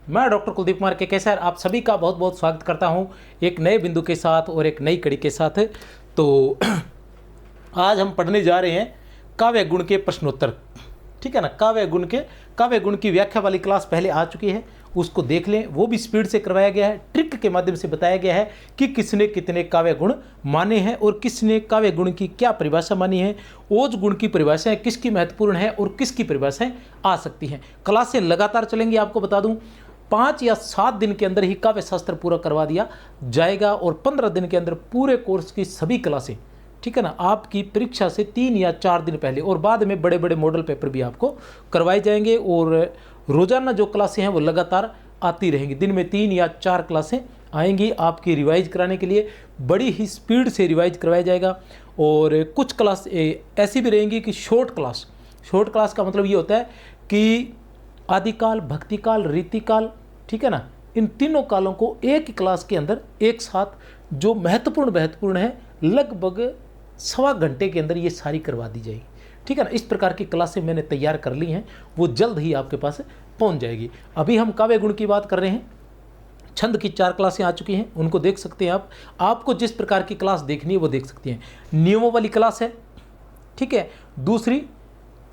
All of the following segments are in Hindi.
मैं डॉक्टर कुलदीप कुमार केकेसर आप सभी का बहुत बहुत स्वागत करता हूं एक नए बिंदु के साथ और एक नई कड़ी के साथ। तो आज हम पढ़ने जा रहे हैं काव्य गुण के प्रश्नोत्तर। ठीक है ना, काव्य गुण की व्याख्या वाली क्लास पहले आ चुकी है, उसको देख लें। वो भी स्पीड से करवाया गया है, ट्रिक के माध्यम से बताया गया है कि किसने कितने काव्य गुण माने हैं और किसने काव्य गुण की क्या परिभाषा मानी है, ओज गुण की परिभाषाएं किसकी महत्वपूर्ण है और किसकी परिभाषाएं आ सकती हैं। क्लासें लगातार चलेंगी। आपको बता दूं 5 या 7 दिन के अंदर ही काव्य शास्त्र पूरा करवा दिया जाएगा और 15 दिन के अंदर पूरे कोर्स की सभी क्लासें, ठीक है ना, आपकी परीक्षा से 3 या 4 दिन पहले और बाद में बड़े बड़े मॉडल पेपर भी आपको करवाए जाएंगे। और रोजाना जो क्लासें हैं वो लगातार आती रहेंगी। दिन में 3 या 4 क्लासें आएंगी आपकी रिवाइज कराने के लिए। बड़ी ही स्पीड से रिवाइज करवाया जाएगा। और कुछ क्लास ऐसी भी रहेंगी कि शॉर्ट क्लास का मतलब ये होता है कि आदिकाल, भक्तिकाल, रीतिकाल, ठीक है ना, इन तीनों कालों को एक ही क्लास के अंदर एक साथ जो महत्वपूर्ण है लगभग 1.25 घंटे के अंदर ये सारी करवा दी जाएगी। ठीक है ना, इस प्रकार की क्लासें मैंने तैयार कर ली हैं, वो जल्द ही आपके पास पहुंच जाएगी। अभी हम काव्य गुण की बात कर रहे हैं। छंद की 4 क्लासें आ चुकी हैं, उनको देख सकते हैं आप। आपको जिस प्रकार की क्लास देखनी है वो देख सकती हैं। नियमों वाली क्लास है, ठीक है। दूसरी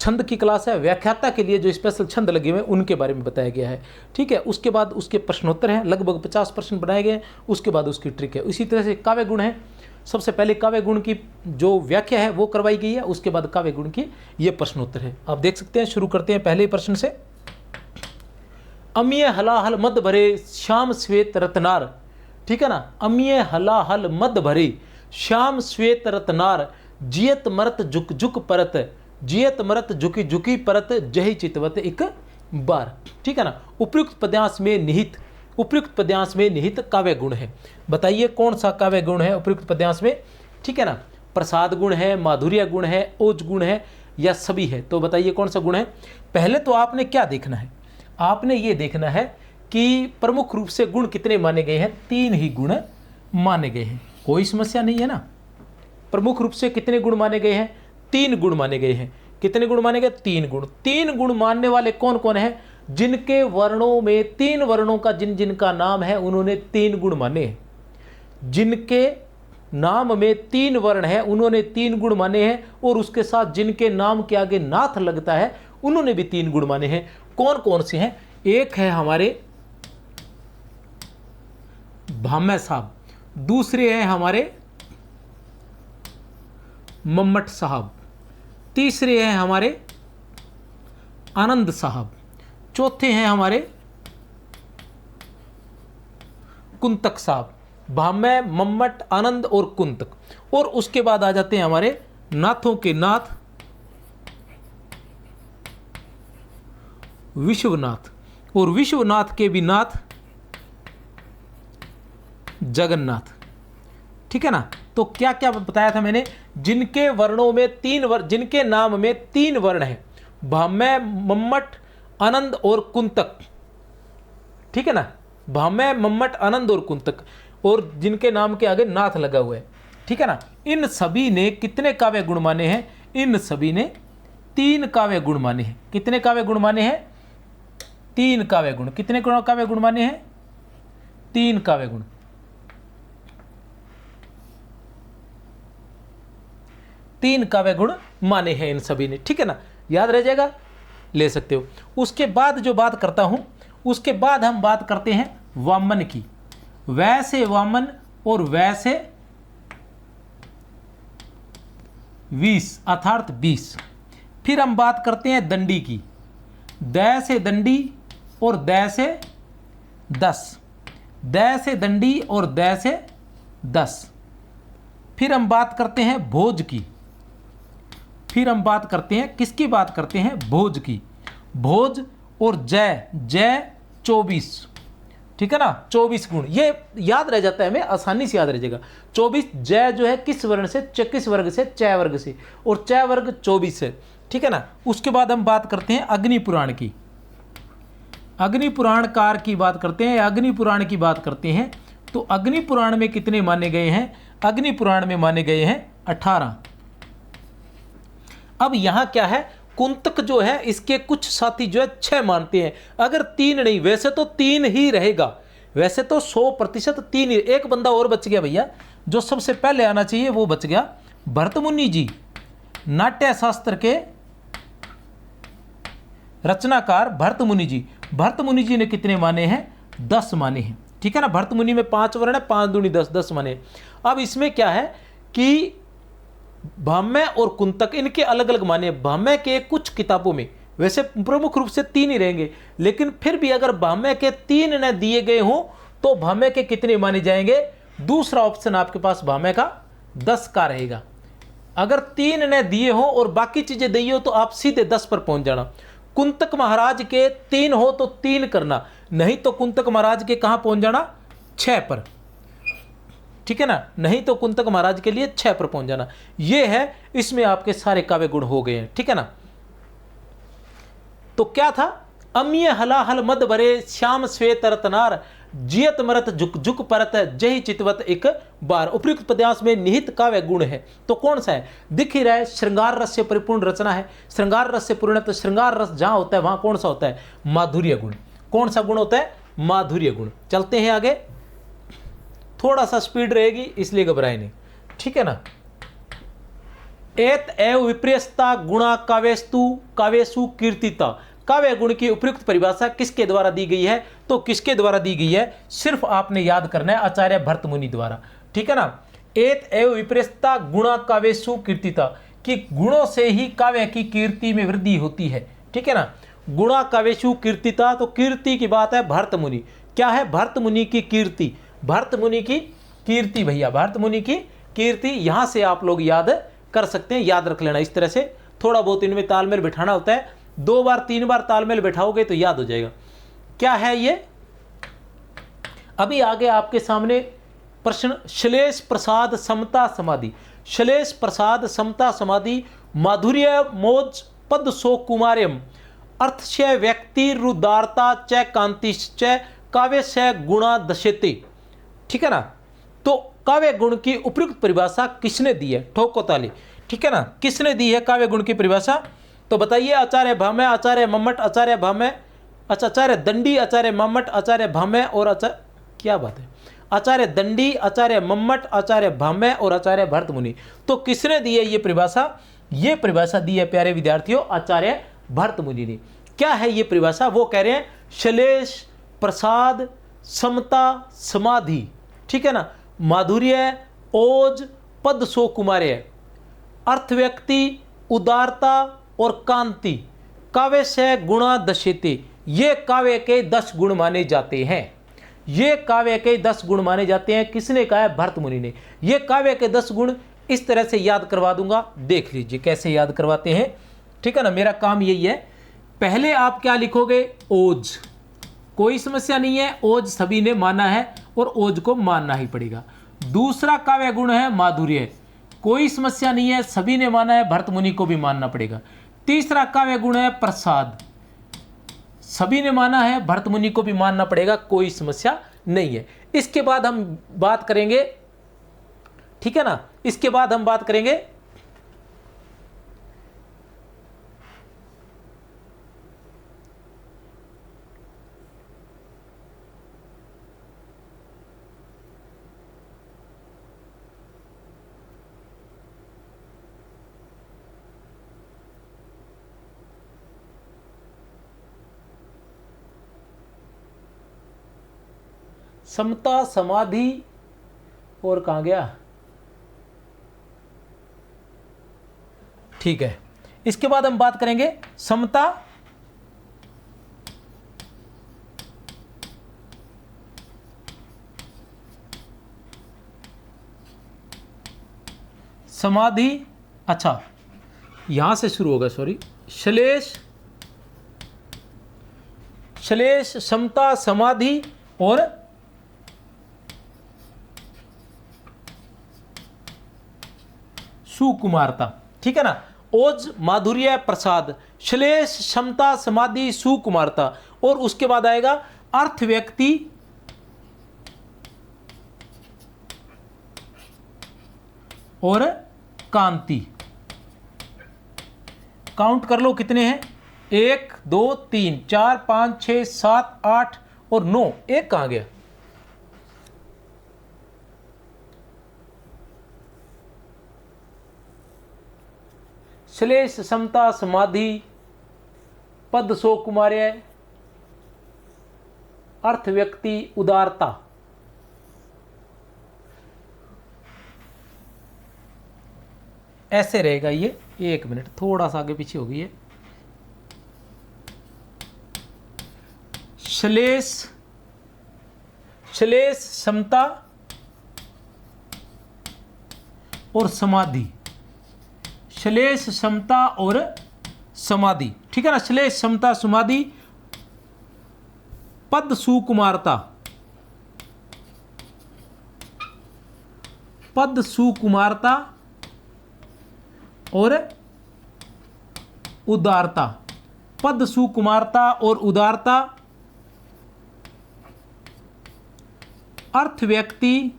छंद की क्लास है, व्याख्याता के लिए जो स्पेशल छंद लगे हुए हैं उनके बारे में बताया गया है, ठीक है। उसके बाद उसके प्रश्नोत्तर हैं, लगभग 50 प्रश्न बनाए गए हैं। उसके बाद उसकी ट्रिक है। इसी तरह से काव्य गुण है। सबसे पहले काव्य गुण की जो व्याख्या है वो करवाई गई है, उसके बाद काव्य गुण की ये प्रश्नोत्तर है। आप देख सकते हैं। शुरू करते हैं पहले प्रश्न से। अमीय हलाहल मद भरे श्याम श्वेत रत्नार, ठीक है ना। अमीय हलाहल मद भरे श्याम श्वेत रत्नार, जियत मरत झुक झुक परत, जियत मरत झुकी झुकी परत, जही चितवत एक बार, ठीक है ना। उपयुक्त पद्यांश में निहित काव्य गुण है। बताइए कौन सा काव्य गुण है उपयुक्त पद्यांश में, ठीक है ना। प्रसाद गुण है, माधुर्य गुण है, ओज गुण है या सभी है? तो बताइए कौन सा गुण है। पहले तो आपने क्या देखना है, आपने ये देखना है कि प्रमुख रूप से गुण कितने माने गए हैं। 3 ही गुण माने गए हैं, कोई समस्या नहीं है ना। प्रमुख रूप से कितने गुण माने गए हैं? 3 गुण माने गए हैं। कितने गुण माने गए? 3 गुण। 3 गुण मानने वाले कौन कौन है? जिनके वर्णों में 3 वर्णों का जिनका नाम है उन्होंने 3 गुण माने हैं। जिनके नाम में 3 वर्ण है उन्होंने 3 गुण माने हैं। और उसके साथ जिनके नाम के आगे नाथ लगता है उन्होंने भी 3 गुण माने हैं। कौन कौन से हैं? एक है हमारे भाम्य साहब, दूसरे हैं हमारे मम्मट साहब, तीसरे हैं हमारे आनंद साहब, चौथे हैं हमारे कुंतक साहब। भाम्य, मम्मट, आनंद और कुंतक। और उसके बाद आ जाते हैं हमारे नाथों के नाथ विश्वनाथ, और विश्वनाथ के भी नाथ जगन्नाथ, ठीक है ना। तो क्या क्या बताया था मैंने? जिनके वर्णों में 3 वर्ण, जिनके नाम में 3 वर्ण है, भाम्य, मम्मट, आनंद और कुंतक, ठीक है ना। भाम्य, मम्मट, आनंद और कुंतक, और जिनके नाम के आगे नाथ लगा हुआ है, ठीक है ना। इन सभी ने कितने काव्य गुण माने हैं? इन सभी ने 3 काव्य गुण माने हैं। कितने काव्य गुण माने हैं? 3 काव्य गुण। कितने काव्य गुण माने हैं? 3 काव्य गुण। 3 काव्य गुण माने हैं इन सभी ने, ठीक है ना। याद रह जाएगा, ले सकते हो। उसके बाद जो बात करता हूं, उसके बाद हम बात करते हैं वामन की। वैसे वामन और वैसे 20 अर्थात 20। फिर हम बात करते हैं दंडी की। दै से दंडी और दै से 10, दै से दंडी और दै से 10। फिर हम बात करते हैं भोज की। फिर हम बात करते हैं किसकी बात करते हैं? भोज की। भोज और जय, जय 24, ठीक है ना। 24 गुण ये याद रह जाता है, हमें आसानी से याद रह जाएगा। 24 जय जो है किस वर्ण से? किस वर्ग से? चय वर्ग से, और चय वर्ग 24 है, ठीक है ना। उसके बाद हम बात करते हैं अग्नि पुराण की। अग्नि पुराणकार की बात करते हैं, अग्नि पुराण की बात करते हैं। तो अग्नि पुराण में कितने माने गए हैं? अग्नि पुराण में माने गए हैं 18। अब यहां क्या है? कुंतक जो है इसके कुछ साथी जो है 6 मानते हैं। अगर 3 नहीं, वैसे तो 3 ही रहेगा, वैसे तो 100% 3 ही। एक बंदा और बच गया भैया, जो सबसे पहले आना चाहिए वो बच गया, भरतमुनि जी, नाट्य शास्त्र के रचनाकार भरतमुनि जी। भरतमुनि जी ने कितने माने हैं? 10 माने हैं, ठीक है ना। भरतमुनि में 5 वर्ण है, 5 दूनी 10, 10 माने। अब इसमें क्या है कि भाम्य और कुंतक इनके अलग अलग माने। भाम्य के कुछ किताबों में वैसे प्रमुख रूप से 3 ही रहेंगे, लेकिन फिर भी अगर भाम्य के 3 न दिए गए हों तो भाम्य के कितने माने जाएंगे? दूसरा ऑप्शन आपके पास भाम्य का 10 का रहेगा। अगर 3 न दिए हों और बाकी चीजें दी हो तो आप सीधे 10 पर पहुंच जाना। कुंतक महाराज के 3 हो तो 3 करना, नहीं तो कुंतक महाराज के कहां पहुंच जाना? 6 पर, ठीक है ना। नहीं तो कुंतक महाराज के लिए 6 पर पहुंच जाना। ये है, इसमें आपके सारे काव्य गुण हो गए हैं, ठीक है ना। तो क्या था? अम्य हलाहल मद भरे श्याम श्वेत रतनार, जियत मरत झुक झुक परत जही चितवत एक बार। उपयुक्त पद्यांश में निहित काव्य गुण है, तो कौन सा है? दिख ही रहा है, श्रृंगार रस से परिपूर्ण रचना है। श्रृंगार रस से पूर्ण, तो श्रृंगार रस जहां होता है वहां कौन सा होता है? माधुर्य गुण। कौन सा गुण होता है? माधुर्य गुण। चलते हैं आगे, थोड़ा सा स्पीड रहेगी इसलिए घबराए नहीं, ठीक है ना। एत एव विपर्यस्ता गुणा काव्यस्तु काव्यसु कीर्तिता। काव्य गुण की उपयुक्त परिभाषा किसके द्वारा दी गई है? तो किसके द्वारा दी गई है? सिर्फ आपने याद करना है, आचार्य भरतमुनि द्वारा, ठीक है ना। एत एव विपर्यस्ता गुणा काव्यसु कीर्तिता, कि गुणों से ही काव्य की कीर्ति में वृद्धि होती है, ठीक है ना। गुणा काव्यसु कीर्तिता, तो कीर्ति की बात है भरतमुनि। क्या है? भरतमुनि की कीर्ति। भरतमुनि की कीर्ति भैया, भरतमुनि की कीर्ति। यहां से आप लोग याद कर सकते हैं, याद रख लेना। इस तरह से थोड़ा बहुत इनमें तालमेल बिठाना होता है, 2 बार 3 बार तालमेल बिठाओगे तो याद हो जाएगा। क्या है ये? अभी आगे आपके सामने प्रश्न, श्लेष प्रसाद समता समाधि। श्लेष प्रसाद समता समाधि, माधुर्य मोज पद सो कुमार्यम, अर्थस्य व्यक्ति रुदारता च कांतिश्च काव्य से गुणा दशेते, ठीक है ना। तो काव्य गुण की उपयुक्त परिभाषा किसने दी है? ठोको ताली, ठीक है ना। किसने दी है काव्य गुण की परिभाषा? तो बताइए। आचार्य भाम्य, आचार्य मम्मट, आचार्य भाम्य, अच्छा आचार्य दंडी, आचार्य मम्मट, आचार्य भाम्य और आचार्य, क्या बात है, आचार्य दंडी, आचार्य मम्मट, आचार्य भाम्य और आचार्य भरतमुनि। तो किसने दी है ये परिभाषा? ये परिभाषा दी है प्यारे विद्यार्थियों आचार्य भरतमुनि ने। क्या है ये परिभाषा? वो कह रहे हैं श्लेष प्रसाद समता समाधि, ठीक है ना, माधुर्य ओज पद सो कुमार्य, अर्थ व्यक्ति उदारता और कांति, काव्य से गुणा दशेते। ये काव्य के 10 गुण माने जाते हैं। ये काव्य के 10 गुण माने जाते हैं। किसने कहा है? भरतमुनि ने। ये काव्य के 10 गुण इस तरह से याद करवा दूंगा, देख लीजिए कैसे याद करवाते हैं, ठीक है ना। मेरा काम यही है, पहले आप क्या लिखोगे? ओज, कोई समस्या नहीं है, ओज सभी ने माना है और ओज को मानना ही पड़ेगा। दूसरा काव्य गुण है माधुर्य, कोई समस्या नहीं है, सभी ने माना है, भरतमुनि को भी मानना पड़ेगा। तीसरा काव्य गुण है प्रसाद, सभी ने माना है, भरतमुनि को भी मानना पड़ेगा, कोई समस्या नहीं है। इसके बाद हम बात करेंगे, ठीक है ना, इसके बाद हम बात करेंगे समता समाधि, और कहाँ गया, ठीक है। इसके बाद हम बात करेंगे समता समाधि, अच्छा यहां से शुरू होगा, सॉरी, श्लेष समता समाधि और सुकुमारता, ठीक है ना। ओज माधुर्य प्रसाद, श्लेष क्षमता समाधि सुकुमारता, और उसके बाद आएगा अर्थ व्यक्ति और कांति, काउंट कर लो कितने हैं, 1 2 3 4 5 6 7 8 और 9। एक कहाँ गया? श्लेष समता समाधि पद सो कुमार्य अर्थ व्यक्ति उदारता। ऐसे रहेगा ये। एक मिनट, थोड़ा सा आगे पीछे हो गई है। श्लेष समता और समाधि, श्लेष समता और समाधि, ठीक है ना। श्लेष समता समाधि पद सुकुमारता, पद सुकुमारता और उदारता, पद सुकुमारता और उदारता, अर्थ व्यक्ति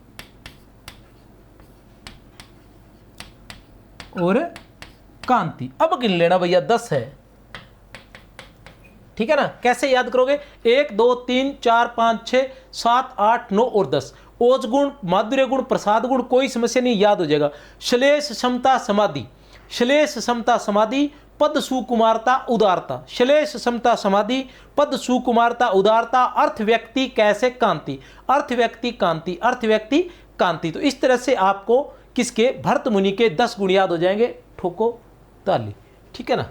और कांति। अब गिन लेना भैया, 10 है, ठीक है ना। कैसे याद करोगे? 1 2 3 4 5 6 7 8 9 और 10। ओज गुण, माधुर्य गुण, प्रसाद गुण, कोई समस्या नहीं, याद हो जाएगा। श्लेष समता समाधि, श्लेष समता समाधि पद सुकुमारता उदारता, श्लेष समता समाधि पद सुकुमारता उदारता, अर्थ व्यक्ति कैसे कांति, अर्थ व्यक्ति कांति, अर्थ व्यक्ति कांति। तो इस तरह से आपको किसके, भरत मुनि के 10 गुण याद हो जाएंगे। ठोको ताली, ठीक है ना।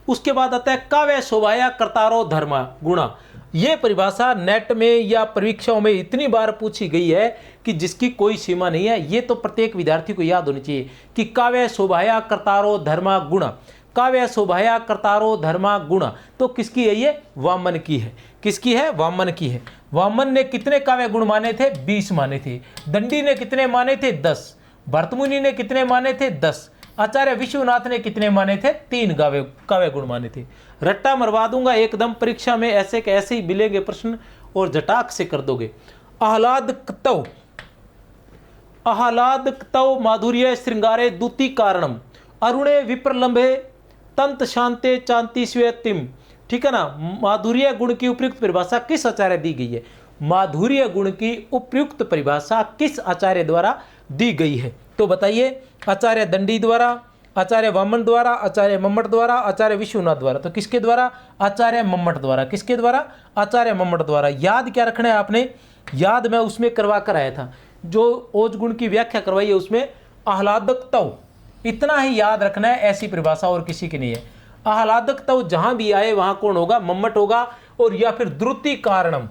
उसके बाद आता है काव्य शोभाया कर्तारो धर्मा गुणा। ये परिभाषा नेट में या परीक्षाओं में इतनी बार पूछी गई है कि जिसकी कोई सीमा नहीं है। ये तो प्रत्येक विद्यार्थी को याद होनी चाहिए कि काव्य शोभाया कर्तारो धर्मा गुणा, काव्य शोभाया कर्तारो धर्मा गुणा। तो किसकी है ये? वामन की है। किसकी है? वामन की है। वामन ने कितने काव्य गुण माने थे? 20 माने थे। दंडी ने कितने माने थे? 10। भरतमुनि ने कितने माने थे? 10। आचार्य विश्वनाथ ने कितने माने थे? 3 काव्य गुण माने थे। रट्टा मरवा दूंगा एकदम, परीक्षा में ऐसे के ऐसे ही मिलेंगे प्रश्न और झटाक से कर दोगे। आह्लादकतौ, आह्लादकतौ माधुर्य श्रृंगारे दूती कारणम अरुणे विप्रलंबे तंत शांते चांति स्वेतिम, ठीक है ना। माधुर्य गुण की उपयुक्त परिभाषा किस आचार्य दी गई है? माधुर्य गुण की उपयुक्त परिभाषा किस आचार्य द्वारा दी गई है? तो बताइए, आचार्य दंडी द्वारा, आचार्य वामन द्वारा, आचार्य मम्मट द्वारा, आचार्य विश्वनाथ द्वारा। तो किसके द्वारा? आचार्य मम्मट द्वारा। किसके द्वारा? आचार्य मम्मट द्वारा। याद क्या रखना है आपने? याद मैं उसमें करवा कर आया था, जो ओज गुण की व्याख्या करवाई है उसमें आह्लादकतौ, इतना ही याद रखना है। ऐसी परिभाषा और किसी की नहीं है। आह्लादकतौ जहां भी आए वहां कौन होगा? मम्मट होगा, और या फिर द्रुति कारणम,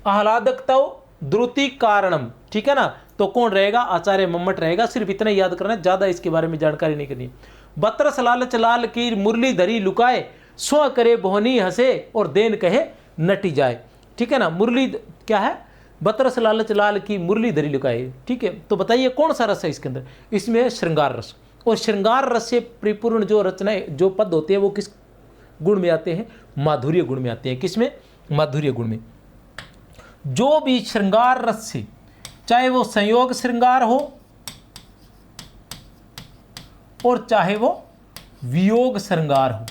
आह्लादकतौ द्रुति कारणम, ठीक है ना। तो कौन रहेगा? आचार्य मम्मट रहेगा। सिर्फ इतना याद करना है, ज्यादा इसके बारे में जानकारी नहीं करनी। बतरस लालच लाल की मुरली धरी लुकाए, स्व करे बोहनी हंसे और देन कहे नटी जाए, ठीक है ना। मुरली क्या है? बतरस लालच लाल की मुरली धरी लुकाए, ठीक है। तो बताइए कौन सा रस है इसके अंदर? इसमें है श्रृंगार रस। और श्रृंगार रस से परिपूर्ण जो रचनाएं, जो पद होते हैं वो किस गुण में आते हैं? माधुर्य गुण में आते हैं। किसमें? माधुर्य गुण में। जो भी श्रृंगार रस से, चाहे वो संयोग श्रृंगार हो और चाहे वो वियोग श्रृंगार हो,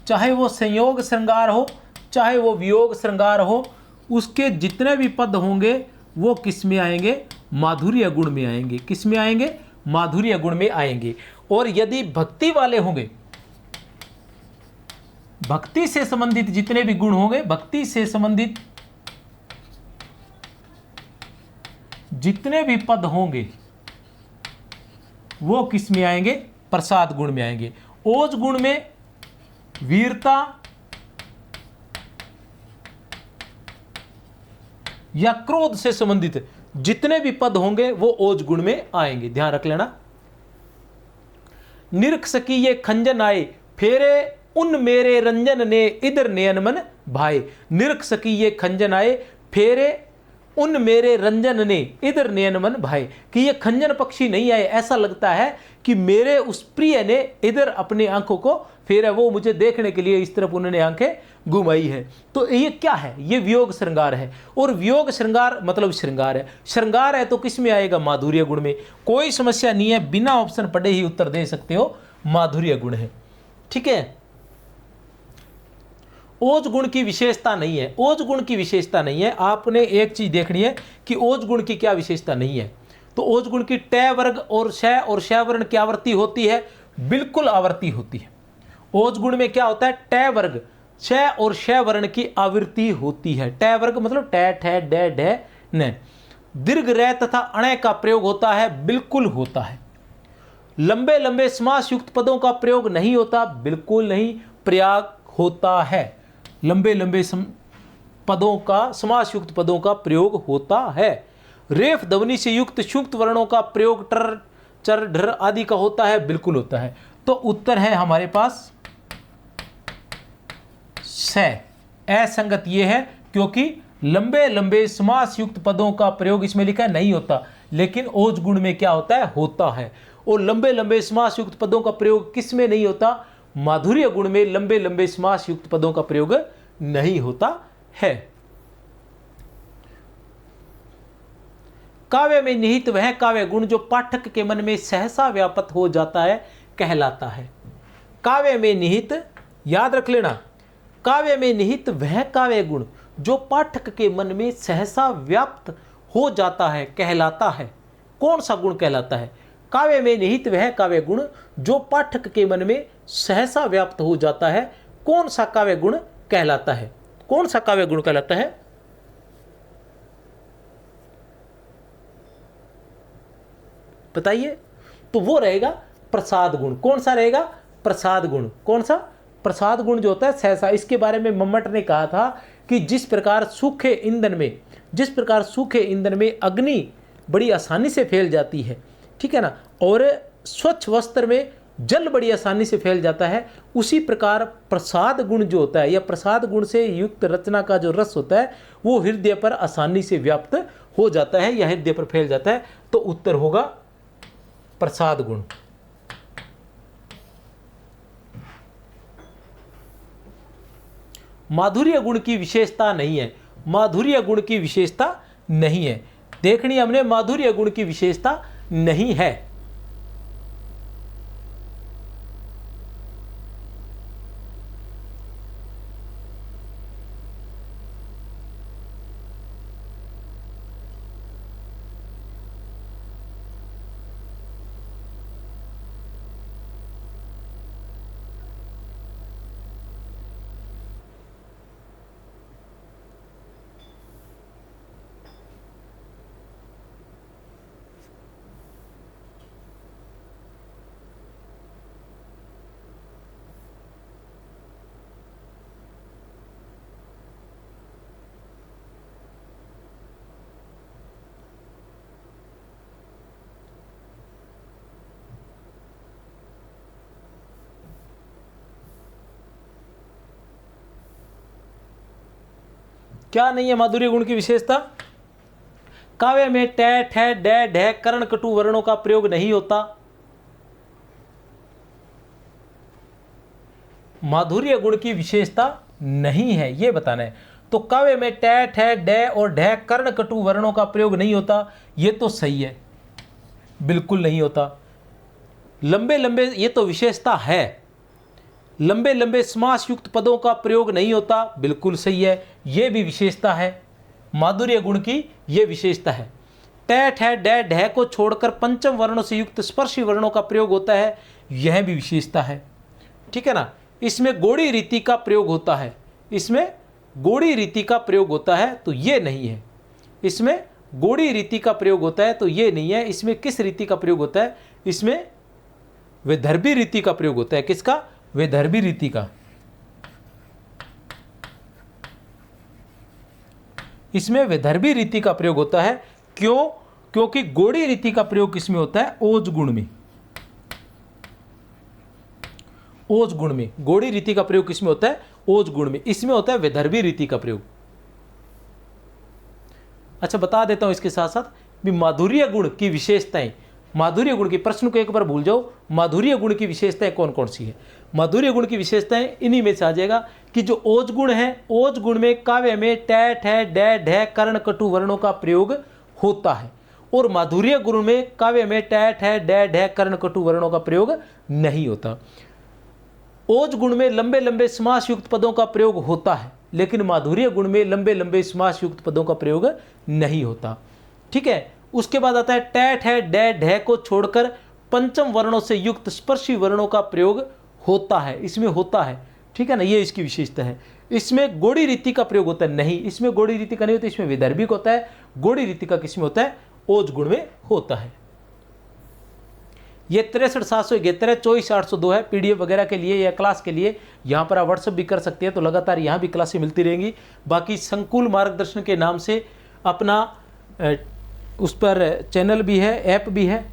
चाहे वो संयोग श्रृंगार हो चाहे वो वियोग श्रृंगार हो, उसके जितने भी पद होंगे वो किस में आएंगे? माधुर्य गुण में आएंगे। किस में आएंगे? माधुर्य गुण में आएंगे। और यदि भक्ति वाले होंगे, भक्ति से संबंधित जितने भी गुण होंगे, भक्ति से संबंधित जितने भी पद होंगे वो किस में आएंगे? प्रसाद गुण में आएंगे। ओज गुण में वीरता या क्रोध से संबंधित जितने भी पद होंगे वो ओज गुण में आएंगे। ध्यान रख लेना। निरख सकी ये खंजन आए, फेरे उन मेरे रंजन ने इधर नयन मन भाई। निरख सकी ये खंजन आए, फेरे उन मेरे रंजन ने इधर नयन मन भाई। कि ये खंजन पक्षी नहीं आए, ऐसा लगता है कि मेरे उस प्रिय ने इधर अपनी आंखों को फिर है वो मुझे देखने के लिए इस तरफ उन्होंने आंखें घुमाई है। तो ये क्या है? ये वियोग श्रृंगार है। और वियोग श्रृंगार मतलब श्रृंगार है। श्रृंगार है तो किस में आएगा? माधुर्य गुण में। कोई समस्या नहीं है, बिना ऑप्शन पढ़े ही उत्तर दे सकते हो, माधुर्य गुण है। ठीक है। ओज गुण की विशेषता नहीं है, ओज गुण की विशेषता नहीं है। आपने एक चीज देखनी है कि ओज गुण की क्या विशेषता नहीं है। तो ओज गुण की ट वर्ग और श वर्ण की आवृत्ति होती है, बिल्कुल आवृत्ति होती है। ओज गुण में क्या होता है? ट वर्ग श और श वर्ण की आवृत्ति होती है। ट वर्ग मतलब ट ठ ड ढ न। दीर्घ र तथा अण का प्रयोग होता है, बिल्कुल होता है। लंबे लंबे समास युक्त पदों का प्रयोग नहीं होता, बिल्कुल नहीं, प्रयोग होता है। लंबे लंबे पदों का, समास युक्त पदों का प्रयोग होता है। रेफ ध्वनि से युक्त सुक्त वर्णों का प्रयोग टर चर ढर आदि का होता है, बिल्कुल होता है। तो उत्तर है हमारे पास स। असंगत ये है क्योंकि लंबे लंबे समास युक्त पदों का प्रयोग इसमें लिखा है नहीं होता, लेकिन ओज गुण में क्या होता है? होता है। और लंबे लंबे समास युक्त पदों का प्रयोग किस में नहीं होता? माधुर्य गुण में लंबे लंबे समास युक्त पदों का प्रयोग नहीं होता है। काव्य में निहित वह काव्य गुण जो पाठक के मन में सहसा व्याप्त हो जाता है कहलाता है। काव्य में निहित, याद रख लेना, काव्य में निहित वह काव्य गुण जो पाठक के मन में सहसा व्याप्त हो जाता है कहलाता है। कौन सा गुण कहलाता है? काव्य में निहित वह काव्य गुण जो पाठक के मन में सहसा व्याप्त हो जाता है, कौन सा काव्य गुण कहलाता है? कौन सा काव्य गुण कहलाता है? बताइए। तो वो रहेगा प्रसाद गुण। कौन सा रहेगा? प्रसाद गुण। कौन सा? प्रसाद गुण जो होता है सहसा। इसके बारे में मम्मट ने कहा था कि जिस प्रकार सूखे ईंधन में अग्नि बड़ी आसानी से फैल जाती है, ठीक है ना, और स्वच्छ वस्त्र में जल बड़ी आसानी से फैल जाता है, उसी प्रकार प्रसाद गुण जो होता है या प्रसाद गुण से युक्त रचना का जो रस होता है वो हृदय पर आसानी से व्याप्त हो जाता है या हृदय पर फैल जाता है। तो उत्तर होगा प्रसाद गुण। माधुर्य गुण की विशेषता नहीं है, माधुर्य गुण की विशेषता नहीं है। देखनी हमने, माधुर्य गुण की विशेषता नहीं है। क्या नहीं है माधुर्य गुण की विशेषता? काव्य में ट ठ ड ढ कर्ण कटु वर्णों का प्रयोग नहीं होता। माधुर्य गुण की विशेषता नहीं है, यह बताना है। तो काव्य में ट ठ ड और ढ कर्ण कटु वर्णों का प्रयोग नहीं होता, यह तो सही है, बिल्कुल नहीं होता। लंबे लंबे, ये तो विशेषता है। लंबे लंबे समास युक्त पदों का प्रयोग नहीं होता, बिल्कुल सही है, यह भी विशेषता है। माधुर्य गुण की यह विशेषता है। ट ठ ड ढ को छोड़कर पंचम वर्णों से युक्त स्पर्शी वर्णों का प्रयोग होता है, यह भी विशेषता है, ठीक है ना। इसमें गोड़ी रीति का प्रयोग होता है, इसमें गोड़ी रीति का प्रयोग होता है, तो ये नहीं है। इसमें गोड़ी रीति का प्रयोग होता है तो ये नहीं है। इसमें किस रीति का प्रयोग होता है? इसमें विदर्भी रीति का प्रयोग होता है। किसका? विदर्भी रीति का। इसमें विदर्भी रीति का प्रयोग होता है। क्यों? क्योंकि गोड़ी रीति का प्रयोग किसमें होता है? ओज गुण में। ओज गुण में गोड़ी रीति का प्रयोग किसमें होता है? ओज गुण में। इसमें होता है विदर्भी रीति का प्रयोग। अच्छा, बता देता हूं इसके साथ साथ भी माधुर्य गुण की विशेषताएं। माधुर्य गुण की, प्रश्न को एक बार भूल जाओ, माधुर्य गुण की विशेषताएं कौन कौन सी है। माधुर्य गुण की विशेषताएं इन्हीं में से आ जाएगा कि जो ओज गुण है, ओज गुण में काव्य में टै ठै डै ढै कर्ण कटु वर्णों का प्रयोग होता है, और माधुर्य गुण में काव्य में टै ठै डै ढै कर्ण कटु वर्णों का प्रयोग नहीं होता। ओज गुण में लंबे लंबे समास युक्त पदों का प्रयोग होता है, लेकिन माधुर्य गुण में लंबे लंबे समास युक्त पदों का प्रयोग नहीं होता। ठीक है, उसके बाद आता है टै ठै डै ढै को छोड़कर पंचम वर्णों से युक्त स्पर्शी वर्णों का प्रयोग होता है, इसमें होता है। ठीक है ना, ये इसकी विशेषता है। इसमें गोड़ी रीति का प्रयोग होता है, नहीं, इसमें गोड़ी रीति का नहीं होता, इसमें विदर्भिक होता है। गोड़ी रीति का किसमें होता है, ओज गुण में होता है। ये 63,711 24,802 है। पीडीएफ वगैरह के लिए या क्लास के लिए यहाँ पर आप व्हाट्सअप भी कर सकते हैं, तो लगातार यहाँ भी क्लासें मिलती रहेंगी। बाकी संकुल मार्गदर्शन के नाम से अपना उस पर चैनल भी है, ऐप भी है।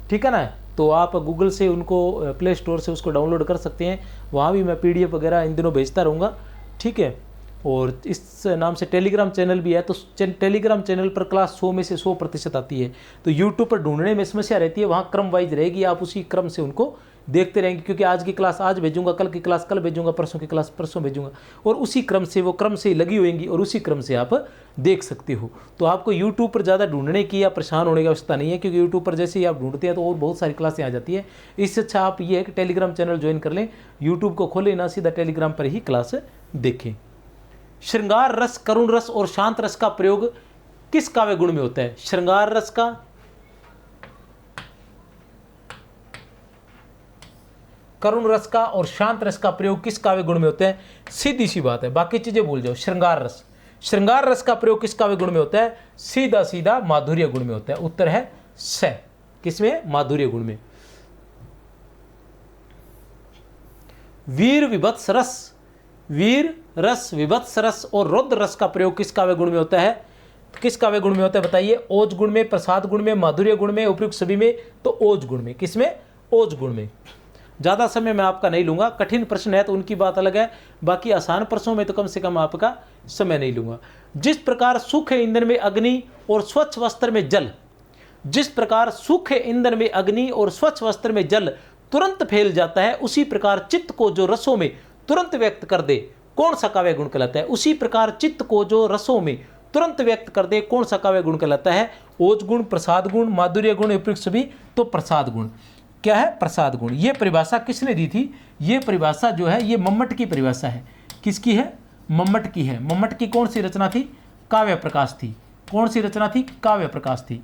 ठीक है ना, तो आप गूगल से उनको, प्ले स्टोर से उसको डाउनलोड कर सकते हैं। वहाँ भी मैं पीडीएफ वगैरह इन दिनों भेजता रहूँगा। ठीक है, और इस नाम से टेलीग्राम चैनल भी है, तो टेलीग्राम चैनल पर क्लास 100 में से 100% आती है। तो यूट्यूब पर ढूंढने में समस्या रहती है, वहाँ क्रम वाइज रहेगी, आप उसी क्रम से उनको देखते रहेंगे, क्योंकि आज की क्लास आज भेजूंगा, कल की क्लास कल भेजूंगा, परसों की क्लास परसों भेजूंगा, और उसी क्रम से वो क्रम से लगी होंगी और उसी क्रम से आप देख सकते हो। तो आपको यूट्यूब पर ज़्यादा ढूंढने की या परेशान होने की आवश्यकता नहीं है, क्योंकि यूट्यूब पर जैसे ही आप ढूंढते हैं तो और बहुत सारी क्लासें आ जाती है। इससे अच्छा आप ये है कि टेलीग्राम चैनल ज्वाइन कर लें, यूट्यूब को खोलें ना, सीधा टेलीग्राम पर ही क्लास देखें। श्रृंगार रस, करुण रस और शांत रस का प्रयोग किस काव्य गुण में होता है? श्रृंगार रस का, करुण रस का और शांत रस का प्रयोग किस काव्य गुण में होता है? सीधी सी बात है, बाकी चीजें भूल जाओ। श्रृंगार रस, श्रृंगार रस का प्रयोग किस काव्य गुण में होता है? सीधा सीधा माधुर्य गुण में होता है। उत्तर है स। किसमें? माधुर्य गुण में। वीर विभत्स रस, वीर रस, विभत्स रस और रौद्र रस का प्रयोग किस काव्य गुण में होता है? किस काव्य गुण में होता है बताइए? ओज गुण में, प्रसाद गुण में, माधुर्य गुण में, उपयुक्त सभी में, तो ओज गुण में। किसमें? ओज गुण में। ज़्यादा समय मैं आपका नहीं लूंगा, कठिन प्रश्न है तो उनकी बात अलग है, बाकी आसान प्रश्नों में तो कम से कम आपका समय नहीं लूंगा। जिस प्रकार सूखे ईंधन में अग्नि और स्वच्छ वस्त्र में जल, जिस प्रकार सूखे ईंधन में अग्नि और स्वच्छ वस्त्र में जल तुरंत फैल जाता है, उसी प्रकार चित्त को जो रसों में तुरंत व्यक्त कर दे, कौन सा काव्य गुण कहलाता है? उसी प्रकार चित्त को जो रसों में तुरंत व्यक्त कर दे, कौन सा काव्य गुण कहलाता है? ओज गुण, प्रसाद गुण, माधुर्य गुण, उपयुक्त सभी, तो प्रसाद गुण। क्या है? प्रसाद गुण। ये परिभाषा किसने दी थी? ये परिभाषा जो है ये मम्मट की परिभाषा है। किसकी है? मम्मट की है। मम्मट की कौन सी रचना थी? काव्य प्रकाश थी। कौन सी रचना थी? काव्य प्रकाश थी।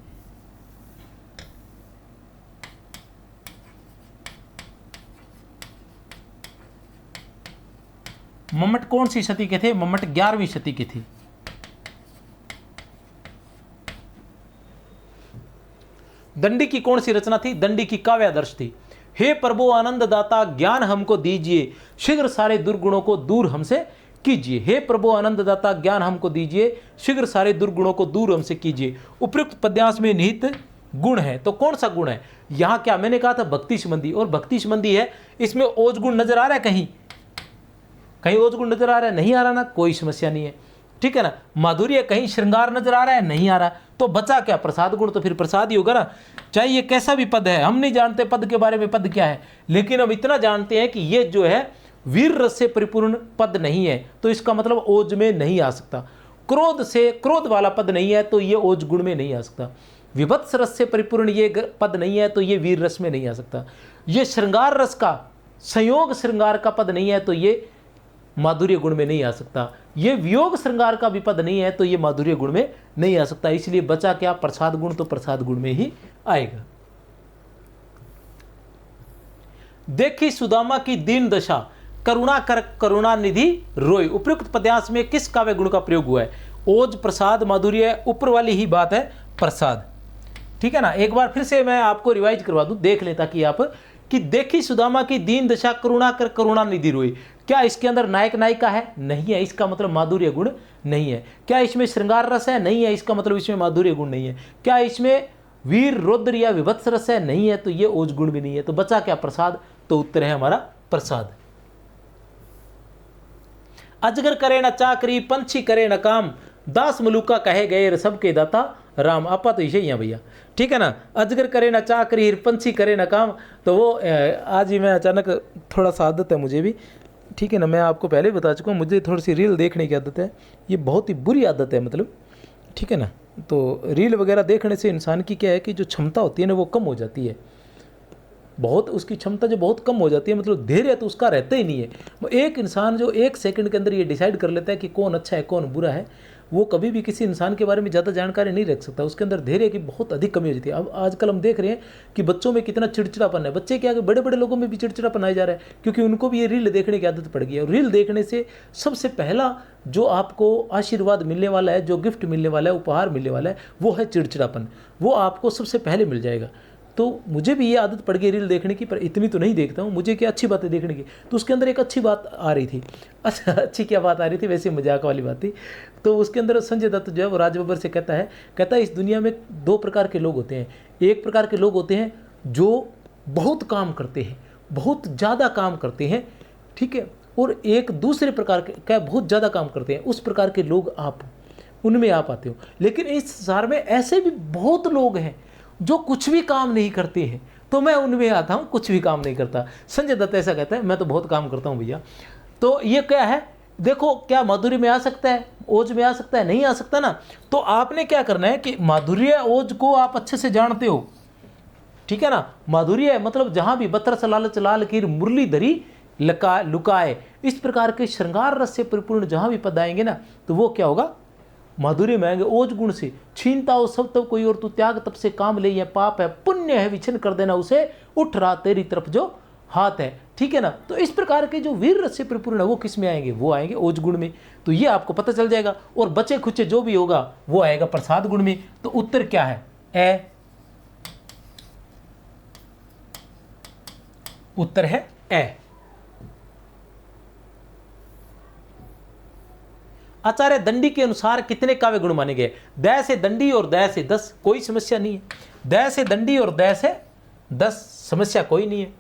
मम्मट कौन सी सदी के थे? मम्मट 11वीं सदी के थे। दंडी की कौन सी रचना थी? दंडी की काव्यादर्श थी। हे प्रभु आनंद दाता ज्ञान हमको दीजिए, शीघ्र सारे दुर्गुणों को दूर हमसे कीजिए। हे प्रभु आनंद दाता ज्ञान हमको दीजिए, शीघ्र सारे दुर्गुणों को दूर हमसे कीजिए। उपयुक्त पद्यांश में निहित गुण है, तो कौन सा गुण है? यहां क्या मैंने कहा था? भक्ति संबंधी, और भक्ति संबंधी है। इसमें ओज गुण नजर आ रहा है? कहीं कहीं ओज गुण नजर आ रहा है? नहीं आ रहा ना, कोई समस्या नहीं है। ठीक है ना। माधुर्य, कहीं श्रृंगार नजर आ रहा है? नहीं आ रहा, तो बचा क्या? प्रसाद गुण। तो फिर प्रसाद ही होगा ना, चाहे ये कैसा भी पद है। हम नहीं जानते पद के बारे में, पद क्या है, लेकिन हम इतना जानते हैं कि ये जो है वीर रस से परिपूर्ण पद नहीं है, तो इसका मतलब ओज में नहीं आ सकता। क्रोध से, क्रोध वाला पद नहीं है, तो ये ओज गुण में नहीं आ सकता। विभत्स रस से परिपूर्ण ये पद नहीं है, तो ये वीर रस में नहीं आ सकता। ये श्रृंगार रस का, संयोग श्रृंगार का पद नहीं है, तो ये माधुर्य गुण में नहीं आ सकता। ये वियोग श्रृंगार का भी पद नहीं है, तो ये माधुर्य गुण में नहीं आ सकता। इसलिए बचा क्या? प्रसाद गुण, तो प्रसाद गुण में ही आएगा। देखी सुदामा की दीन दशा, करुणा कर करुणा निधि रोय। उपयुक्त पद्यांश में किस काव्य गुण का प्रयोग हुआ है? ओज, प्रसाद, माधुर्य, ऊपर वाली ही बात है, प्रसाद। ठीक है ना। एक बार फिर से मैं आपको रिवाइज करवा दूं, देख लें ताकि आप, कि देखी सुदामा की दीन दशा, करुणा कर करुणा निधि रोई। क्या इसके अंदर नायक नायिका है? नहीं है, इसका मतलब माधुर्य गुण नहीं है। क्या इसमें श्रृंगार रस है? नहीं है, इसका मतलब इसमें माधुर्य गुण नहीं है। क्या इसमें वीर, रौद्र या विभत्स रस है? नहीं है, तो ये ओज गुण भी नहीं है। तो बचा क्या? प्रसाद। तो उत्तर है हमारा प्रसाद। अजगर करे न चाकरी, पंछी करे न काम, दास मलुका कहे गए सबके दाता राम आपा तो इसे ही हैं भैया, ठीक है ना। अजगर करे ना चाकरी, पंछी करे ना काम। तो वो आज ही मैं अचानक थोड़ा सा आदत है मुझे भी, ठीक है ना। मैं आपको पहले ही बता चुका हूँ, मुझे थोड़ी सी रील देखने की आदत है, ये बहुत ही बुरी आदत है मतलब, ठीक है ना। तो रील वगैरह देखने से इंसान की क्या है कि जो क्षमता होती है ना वो कम हो जाती है, बहुत उसकी क्षमता जो बहुत कम हो जाती है, मतलब धैर्य तो उसका रहता ही नहीं है। एक इंसान जो 1 सेकंड के अंदर ये डिसाइड कर लेता है कि कौन अच्छा है कौन बुरा है, वो कभी भी किसी इंसान के बारे में ज़्यादा जानकारी नहीं रख सकता। उसके अंदर धैर्य की बहुत अधिक कमी हो जाती है। अब आजकल हम देख रहे हैं कि बच्चों में कितना चिड़चिड़ापन है, बच्चे क्या बड़े बड़े लोगों में भी चिड़चिड़ापन आ जा रहा है, क्योंकि उनको भी ये रील देखने की आदत पड़ गई है। और रील देखने से सबसे पहला जो आपको आशीर्वाद मिलने वाला है, जो गिफ्ट मिलने वाला है, उपहार मिलने वाला है, वो है चिड़चिड़ापन। वो आपको सबसे पहले मिल जाएगा। तो मुझे भी ये आदत पड़ गई रील देखने की, पर इतनी तो नहीं देखता हूँ, मुझे क्या अच्छी बातें देखने की। तो उसके अंदर एक अच्छी बात आ रही थी, अच्छा अच्छी क्या बात आ रही थी, वैसे मजाक वाली बात थी। तो उसके अंदर संजय दत्त जो है वो राज बब्बर से कहता है इस दुनिया में 2 प्रकार के लोग होते हैं। एक प्रकार के लोग होते हैं जो बहुत काम करते हैं, बहुत ज़्यादा काम करते हैं, ठीक है, और एक दूसरे प्रकार के क्या बहुत ज़्यादा काम करते हैं, उस प्रकार के लोग आप उनमें आप आते हो। लेकिन इस संसार में ऐसे भी बहुत लोग हैं जो कुछ भी काम नहीं करते हैं, तो मैं उनमें आता हूँ, कुछ भी काम नहीं करता। संजय दत्त ऐसा कहता है, मैं तो बहुत काम करता हूँ भैया। तो ये क्या है, देखो क्या माधुर्य में आ सकता है, ओज में आ सकता है, नहीं आ सकता ना। तो आपने क्या करना है कि माधुर्य ओज को आप अच्छे से जानते हो, ठीक है ना। माधुर्य मतलब जहां भी बतरस लालच लाल कीर मुरली धरी लुकाए, इस प्रकार के श्रृंगार रस से परिपूर्ण जहां भी पद आएंगे ना, तो वो क्या होगा, माधुर्य में आएंगे। ओज गुण से छीनता हो सब तब कोई और, तू त्याग तब से काम ले, यह पाप है पुण्य है विछन कर देना उसे, उठ रहा तेरी तरफ जो हाथ है, ठीक है ना। तो इस प्रकार के जो वीर रस से परिपूर्ण है वो किस में आएंगे, वो आएंगे ओज गुण में। तो ये आपको पता चल जाएगा। और बचे खुचे जो भी होगा वो आएगा प्रसाद गुण में। तो उत्तर क्या है, ए, उत्तर है ए। आचार्य दंडी के अनुसार कितने काव्य गुण माने गए, द से दंडी और द से 10, कोई समस्या नहीं है। द से दंडी और द से 10 समस्या कोई नहीं है।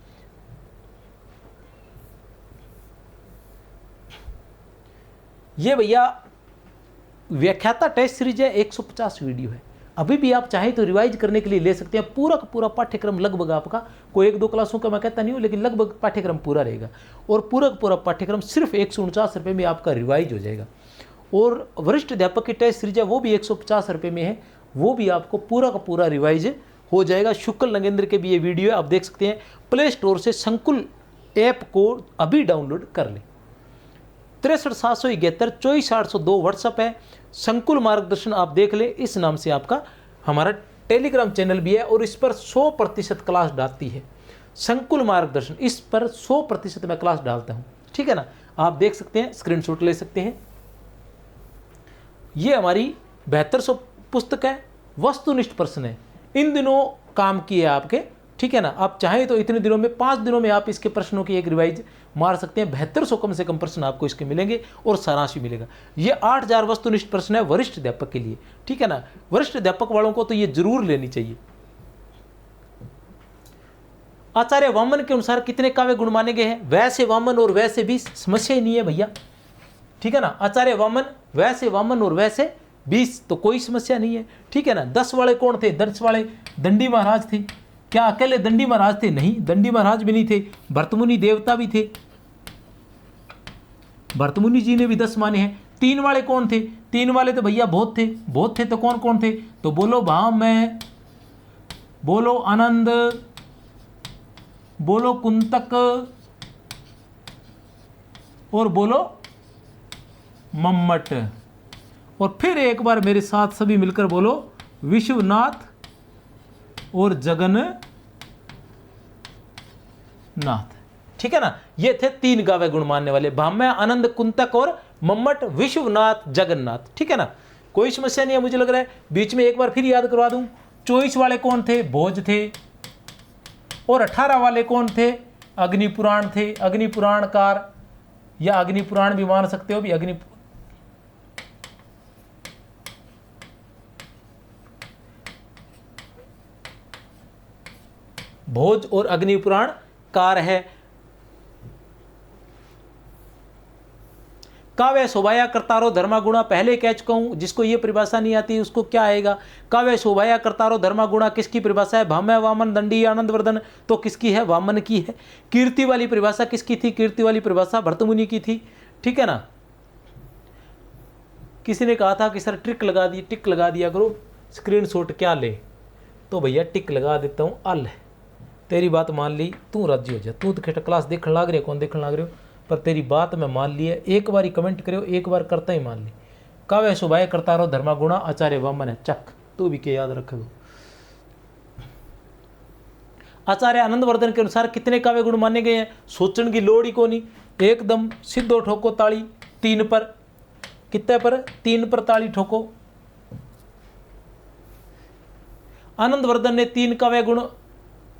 ये भैया व्याख्याता टेस्ट सीरीज है, 150 वीडियो है। अभी भी आप चाहें तो रिवाइज करने के लिए ले सकते हैं। पूरा का पूरा पाठ्यक्रम लगभग आपका, कोई 1-2 क्लासों का मैं कहता नहीं हूँ, लेकिन लगभग पाठ्यक्रम पूरा रहेगा। और पूरा का पूरा पाठ्यक्रम सिर्फ 149 रुपये में आपका रिवाइज हो जाएगा। और वरिष्ठ अध्यापक की टेस्ट सीरीज है वो भी 150 रुपये में है, वो भी आपको पूरा का पूरा रिवाइज हो जाएगा। शुक्ल नगेंद्र के भी ये वीडियो है, आप देख सकते हैं। प्ले स्टोर से संकुल ऐप को अभी डाउनलोड कर लें। 63 771 24 802 व्हाट्सअप है। संकुल मार्गदर्शन आप देख लें, इस नाम से आपका हमारा टेलीग्राम चैनल भी है, और इस पर 100% क्लास डालती है संकुल मार्गदर्शन। इस पर 100% मैं क्लास डालता हूँ, ठीक है ना। आप देख सकते हैं, स्क्रीनशॉट ले सकते हैं। ये हमारी 7200 पुस्तक है, वस्तुनिष्ठ प्रश्न है, इन दिनों काम किए आपके, ठीक है ना। आप चाहें तो इतने दिनों में 5 दिनों में आप इसके प्रश्नों की एक रिवाइज मार सकते हैं। 7200 कम से कम प्रश्न आपको इसके मिलेंगे और सारांश भी मिलेगा। ये 8000 वस्तुनिष्ठ प्रश्न है वरिष्ठ अध्यापक के लिए, ठीक है ना। वरिष्ठ अध्यापक वालों को तो ये जरूर लेनी चाहिए। आचार्य वामन के अनुसार कितने काव्य गुण माने गए हैं, वैसे वामन और वैसे भी समस्या ही नहीं है भैया, ठीक है ना। आचार्य वामन और वैसे 20 तो कोई समस्या नहीं है, ठीक है ना। 10 वाले कौन थे, 10 वाले दंडी महाराज थे। क्या अकेले दंडी महाराज थे, नहीं, दंडी महाराज भी नहीं थे, भरतमुनि देवता भी थे, भरतमुनि जी ने भी 10 माने हैं। 3 वाले कौन थे, 3 वाले तो भैया बहुत थे। तो कौन कौन थे, तो बोलो भामह, बोलो आनंद, बोलो कुंतक, और बोलो मम्मट। और फिर एक बार मेरे साथ सभी मिलकर बोलो विश्वनाथ और जगन्नाथ, ठीक है ना। ये थे 3 काव्य गुण मानने वाले, भाम्य, आनंद, कुंतक और मम्मट, विश्वनाथ, जगन्नाथ, ठीक है ना। कोई समस्या नहीं है मुझे लग रहा है। बीच में एक बार फिर याद करवा दूं, 24 वाले कौन थे, भोज थे, और 18 वाले कौन थे, अग्निपुराण थे, अग्निपुराणकार, या अग्निपुराण भी मान सकते हो भी, अग्नि भोज और अग्निपुराण कार है। काव्य शोभाया करतारो धर्मा गुणा, पहले कह चुका हूं, जिसको ये परिभाषा नहीं आती उसको क्या आएगा। काव्य शोभाया करतारो धर्मा गुणा किसकी परिभाषा है, भाम्य वामन दंडी आनंदवर्धन, तो किसकी है, वामन की है। कीर्ति वाली परिभाषा किसकी थी, कीर्ति वाली परिभाषा भरतमुनि की थी, ठीक है ना। किसी ने कहा था कि सर टिक लगा दिया करो, स्क्रीनशॉट क्या ले, तो भैया टिक लगा देता हूँ। अल तेरी बात मान ली, तू राजी हो जा, तू तो क्लास देखने लाग रहे, कौन देखने लाग रहे हो, पर तेरी बात मैं मान ली है। एक बार ही कमेंट करो, एक बार करता ही मान ली। काव्य शोभाया करता रहो धर्मा गुणा, आचार्य वामन है, चक तू भी के याद रखो। आचार्य आनंदवर्धन के अनुसार कितने काव्य गुण माने गए हैं, सोचने की लोड़ ही को नहीं, एकदम सीधो ठोको ताली, 3 पर, कितने पर, 3 पर ताली ठोको। आनंदवर्धन ने 3 काव्य गुण,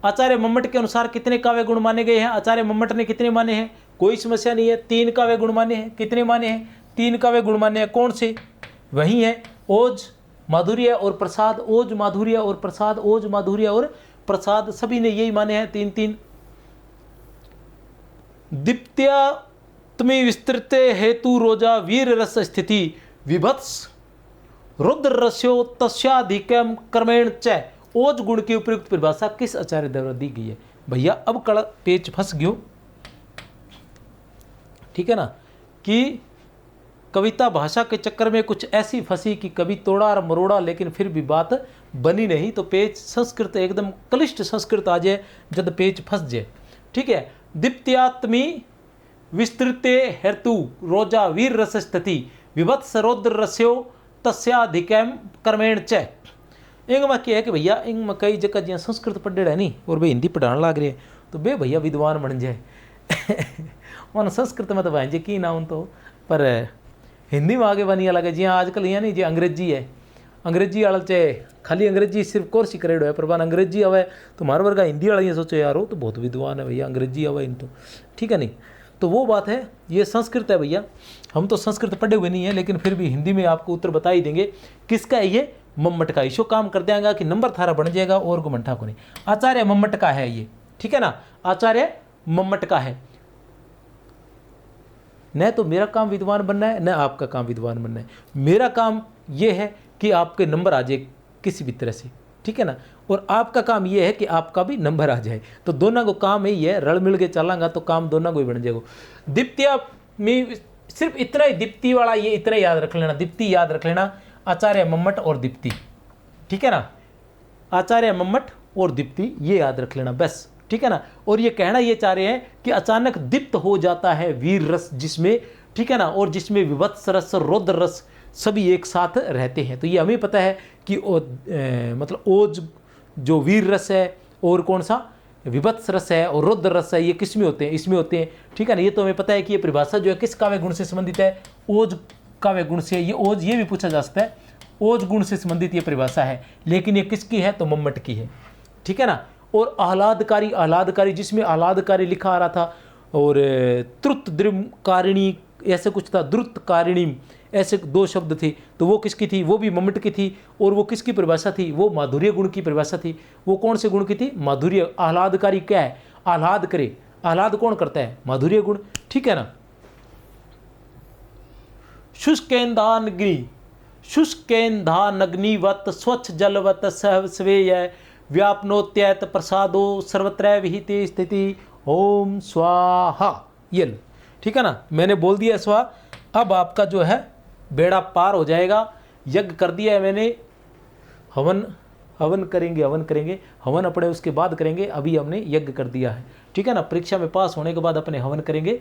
आचार्य मम्मट के अनुसार कितने काव्य गुण माने गए हैं, आचार्य मम्मट ने कितने माने हैं, कोई समस्या नहीं है, 3 काव्य गुण माने हैं। कितने माने हैं, 3 काव्य गुण माने हैं। कौन से, वही है ओज माधुर्य और प्रसाद, ओज माधुर्य और प्रसाद, ओज माधुर्य और प्रसाद, सभी ने यही माने हैं 3-3। दीप्त्यात्मी विस्तृत हेतु रोजा वीर रस स्थिति विभत्स रुद्र रस्यो तस्याधिकम क्रमेण च, ओज गुण की उपयुक्त परिभाषा किस आचार्य द्वारा दी गई है। भैया अब कड़ पेच फंस गयो, ठीक है ना, कि कविता भाषा के चक्कर में कुछ ऐसी फंसी कि कभी तोड़ा और मरोड़ा, लेकिन फिर भी बात बनी नहीं। तो पेच संस्कृत एकदम क्लिष्ट संस्कृत आ जाए जब पेच फंस जाए, ठीक है। दीप्त्यात्मी विस्तृते हेतु रोजा वीर रस स्थिति विभत्स रौद्र रस्यो तस्याधिकम क्रमेण च। इंग में क्या है कि भैया इंग में कई जगह जिया संस्कृत पढ़े है नहीं और वे हिंदी पढ़ाने लग रहे तो बे भैया विद्वान बन जाए उन संस्कृत में तो भाई की ना उन तो, पर हिंदी में आगे बनिया लगे जिया आजकल यहाँ नहीं जी अंग्रेजी है, अंग्रेजी वाला चाहे खाली अंग्रेजी सिर्फ कोर्स ही करेडो है, पर बान अंग्रेजी आवे तो मार वर्गा हिंदी वाला ये सोचो यार वो तो बहुत विद्वान है भैया, अंग्रेजी आवे इन तो, ठीक है नहीं। तो वो बात है, ये संस्कृत है भैया, हम तो संस्कृत पढ़े हुए नहीं है, लेकिन फिर भी हिंदी में आपको उत्तर बता ही देंगे। किसका है ये, मम्मट का। इसो काम कर देंगे कि नंबर थारा बन जाएगा और गुमंठा को नहीं। आचार्य मम्मट का है ये, ठीक है ना, आचार्य मम्मट का है। न तो मेरा काम विद्वान बनना है, न आपका काम विद्वान बनना है। मेरा काम ये है कि आपके नंबर आ जाए किसी भी तरह से, ठीक है ना, और आपका काम ये है कि आपका भी नंबर आ जाए। तो दोनों को काम यही है, रल मिल के चलांगा तो काम दोनों को ही बन जाएगा। दीप्तिया में सिर्फ इतना ही, दीप्ति वाला ये इतना याद रख लेना, दीप्ति याद रख लेना, आचार्य मम्मट और दीप्ति, ठीक है ना, आचार्य मम्मट और दीप्ति ये याद रख लेना बस, ठीक है ना। और ये कहना ये चाह रहे हैं कि अचानक दीप्त हो जाता है वीर रस जिसमें, ठीक है ना, और जिसमें विभत्स रस और रौद्र रस सभी एक साथ रहते हैं। तो ये हमें पता है कि मतलब ओज जो वीर रस है और कौन सा विभत्स रस है और रौद्र रस है, ये किस में होते हैं, इसमें होते हैं, ठीक है ना। ये तो हमें पता है कि ये परिभाषा जो है किस काव्य गुण से संबंधित है, ओज काव्य गुण से। ये ओज ये भी पूछा जा सकता है, ओज गुण से संबंधित ये परिभाषा है, लेकिन ये किसकी है, तो मम्मट की है, ठीक है ना। और आह्लादकारी, आह्लादकारी जिसमें आह्लादकारी लिखा आ रहा था, और त्रुत द्रिमकारिणी ऐसे कुछ था, द्रुतकारिणी ऐसे 2 शब्द थे, तो वो किसकी थी, वो भी मम्मट की थी। और वो किसकी परिभाषा थी, वो माधुर्य गुण की परिभाषा थी। वो कौन से गुण की थी, माधुर्य। आह्लादकारी क्या है, आह्लाद करे, आह्लाद कौन करता है, माधुर्य गुण, ठीक है ना। शुष्केन्दानग्नि, शुष्केन्धानग्निवत स्वच्छ जलवत सह स्वेय व्यापनोत्यत प्रसादो सर्वत्र विहिते स्थिति ओम स्वाहा। ये लो, ठीक है ना, मैंने बोल दिया स्वाहा। अब आपका जो है बेड़ा पार हो जाएगा। यज्ञ कर दिया है मैंने, हवन करेंगे, हवन अपने उसके बाद करेंगे। अभी हमने यज्ञ कर दिया है, ठीक है ना, परीक्षा में पास होने के बाद अपने हवन करेंगे।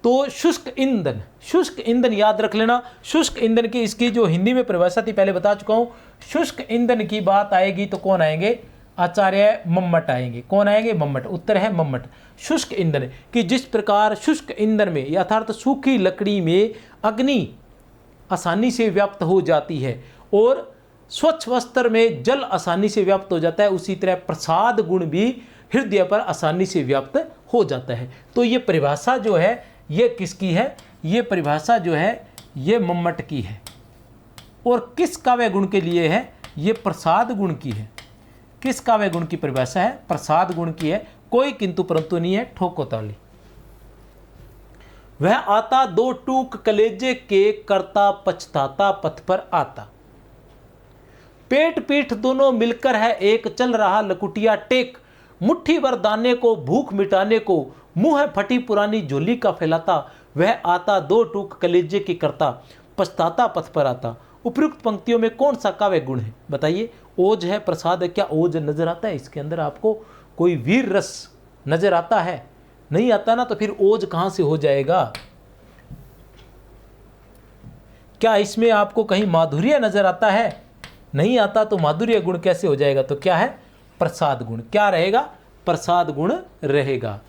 तो शुष्क ईंधन, शुष्क ईंधन याद रख लेना। शुष्क ईंधन की इसकी जो हिंदी में परिभाषा थी पहले बता चुका हूँ। शुष्क ईंधन की बात आएगी तो कौन आएंगे, आचार्य मम्मट आएंगे। कौन आएंगे, मम्मट। उत्तर है मम्मट। शुष्क ईंधन कि जिस प्रकार शुष्क ईंधन में अर्थात सूखी लकड़ी में अग्नि आसानी से व्याप्त हो जाती है और स्वच्छ वस्त्र में जल आसानी से व्याप्त हो जाता है, उसी तरह प्रसाद गुण भी हृदय पर आसानी से व्याप्त हो जाता है। तो ये परिभाषा जो है ये किसकी है, ये परिभाषा जो है ये मम्मट की है। और किस काव्य गुण के लिए है, ये प्रसाद गुण की है। किस काव्य गुण की परिभाषा है, प्रसाद गुण की है। कोई किंतु परंतु नहीं है, ठोको ताली। वह आता दो टूक कलेजे के, करता पछताता पथ पर आता। पेट पीठ दोनों मिलकर है एक, चल रहा लकुटिया टेक। मुट्ठी भर दाने को भूख मिटाने को, मुंह फटी पुरानी झोली का फैलाता। वह आता दो टूक कलेजे की, करता पछताता पथ पर आता। उपयुक्त पंक्तियों में कौन सा काव्य गुण है बताइए? ओज है, प्रसाद है। क्या ओज नजर आता है इसके अंदर? आपको कोई वीर रस नजर आता है? नहीं आता ना, तो फिर ओज कहां से हो जाएगा? क्या इसमें आपको कहीं माधुर्य नजर आता है? नहीं आता, तो माधुर्य गुण कैसे हो जाएगा? तो क्या है? प्रसाद गुण। क्या रहेगा? प्रसाद गुण रहेगा।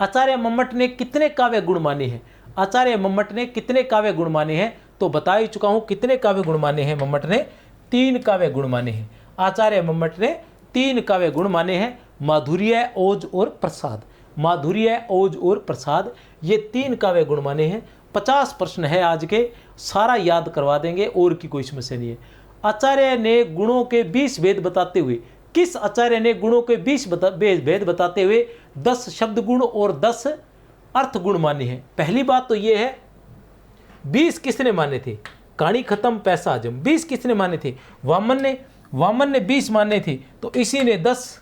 आचार्य मम्मट ने कितने काव्य गुण माने हैं? आचार्य मम्मट ने कितने काव्य गुण माने हैं? तो बता ही चुका हूं कितने काव्य गुण माने हैं मम्मट ने? 3 काव्य गुण माने हैं। आचार्य मम्मट ने 3 काव्य गुण माने हैं, माधुर्य, ओज और प्रसाद। माधुर्य, ओज और प्रसाद, ये 3 काव्य गुण माने हैं। 50 प्रश्न है आज के, सारा याद करवा देंगे, और की कोई समस्या नहीं है। आचार्य ने गुणों के 20 भेद बताते हुए, किस आचार्य ने गुणों के 20 भेद बताते हुए 10 शब्द गुण और 10 अर्थ गुण माने हैं? पहली बात तो ये है, 20 किसने माने थे? कहानी खत्म, पैसा हजम। 20 किसने माने थे? वामन ने। वामन ने 20 माने थे, तो इसी ने 10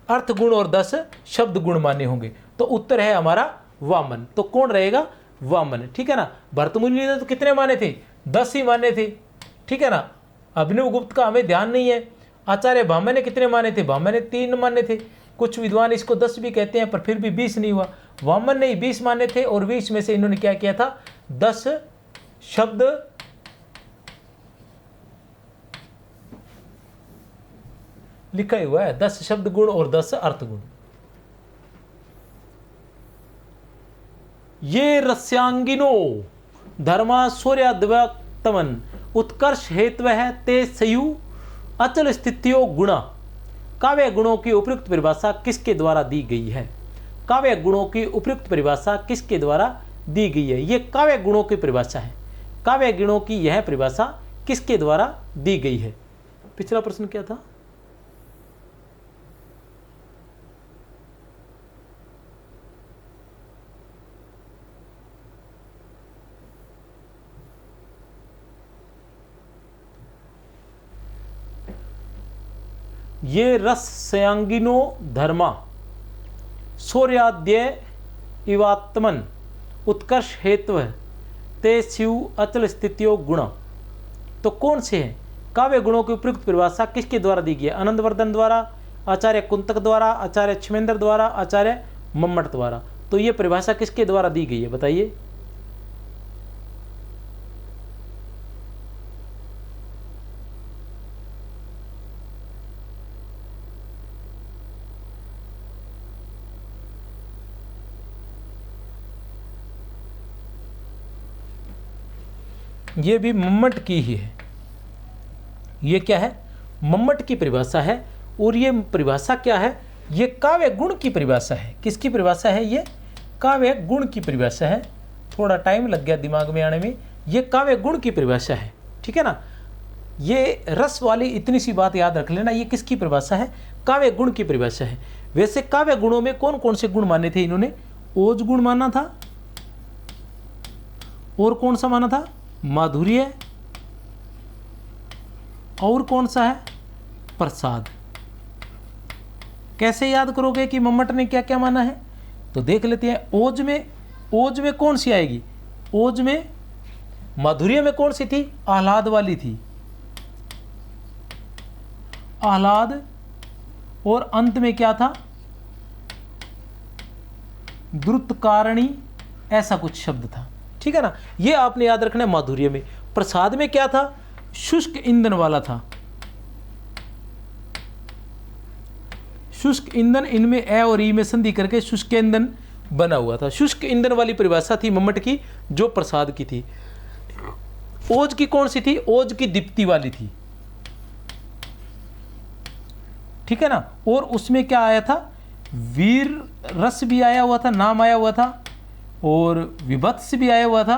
अर्थ गुण और 10 शब्द गुण माने होंगे। तो उत्तर है हमारा वामन। तो कौन रहेगा? वामन। ठीक है ना। भरतमुनि ने तो कितने माने थे? 10 ही माने थे। ठीक है ना। अभिनव गुप्त का हमें ध्यान नहीं है। आचार्य भामह ने कितने माने थे? भामह ने 3 माने थे। कुछ विद्वान इसको 10 भी कहते हैं, पर फिर भी 20 नहीं हुआ। वामन ने 20 माने थे, और 20 में से इन्होंने क्या किया था? 10 शब्द लिखा हुआ है, 10 शब्द गुण और 10 अर्थ गुण। ये रस्यांगिनो धर्मा सूर्याद्वक्तमन, उत्कर्ष हेतु है ते सयु अचल स्थितियों गुणा। काव्य गुणों की उपयुक्त परिभाषा किसके द्वारा दी गई है? काव्य गुणों की उपयुक्त परिभाषा किसके द्वारा दी गई है? ये काव्य गुणों की परिभाषा है। काव्य गुणों की यह परिभाषा किसके द्वारा दी गई है? पिछला प्रश्न क्या था? ये रसयांगिनो धर्मा शौर्याद्य इवात्मन उत्कर्ष हेतु ते शिव अचल स्थितियों गुण। तो कौन से हैं? काव्य गुणों की उपयुक्त परिभाषा किसके द्वारा दी गई है? आनंदवर्धन द्वारा, आचार्य कुंतक द्वारा, आचार्य क्षमेंद्र द्वारा, आचार्य मम्मट द्वारा। तो ये परिभाषा किसके द्वारा दी गई है बताइए? ये भी मम्मट की ही है। ये क्या है? मम्मट की परिभाषा है। और ये परिभाषा क्या है? ये काव्य गुण की परिभाषा है। किसकी परिभाषा है? ये काव्य गुण की परिभाषा है। थोड़ा टाइम लग गया दिमाग में आने में। ये काव्य गुण की परिभाषा है। ठीक है ना। ये रस वाली इतनी सी बात याद रख लेना, ये किसकी परिभाषा है? काव्य गुण की परिभाषा है। वैसे काव्य गुणों में कौन कौन से गुण माने थे इन्होंने? ओज गुण माना था, और कौन सा माना था? माधुर्य, और कौन सा है? प्रसाद। कैसे याद करोगे कि मम्मट ने क्या क्या माना है? तो देख लेते हैं। ओज में कौन सी आएगी? ओज में माधुर्य में कौन सी थी? आह्लाद वाली थी, आह्लाद। और अंत में क्या था? द्रुतकारणी, ऐसा कुछ शब्द था। ठीक है ना। ये आपने याद रखना है। माधुर्य में। प्रसाद में क्या था? शुष्क ईंधन वाला था। शुष्क ईंधन, इनमें ए और ई में संधि करके शुष्क ईंधन बना हुआ था। शुष्क ईंधन वाली परिभाषा थी मम्मट की, जो प्रसाद की थी। ओज की कौन सी थी? ओज की दीप्ति वाली थी। ठीक है ना। और उसमें क्या आया था? वीर रस भी आया हुआ था, नाम आया हुआ था, और विभत्स भी आया हुआ था।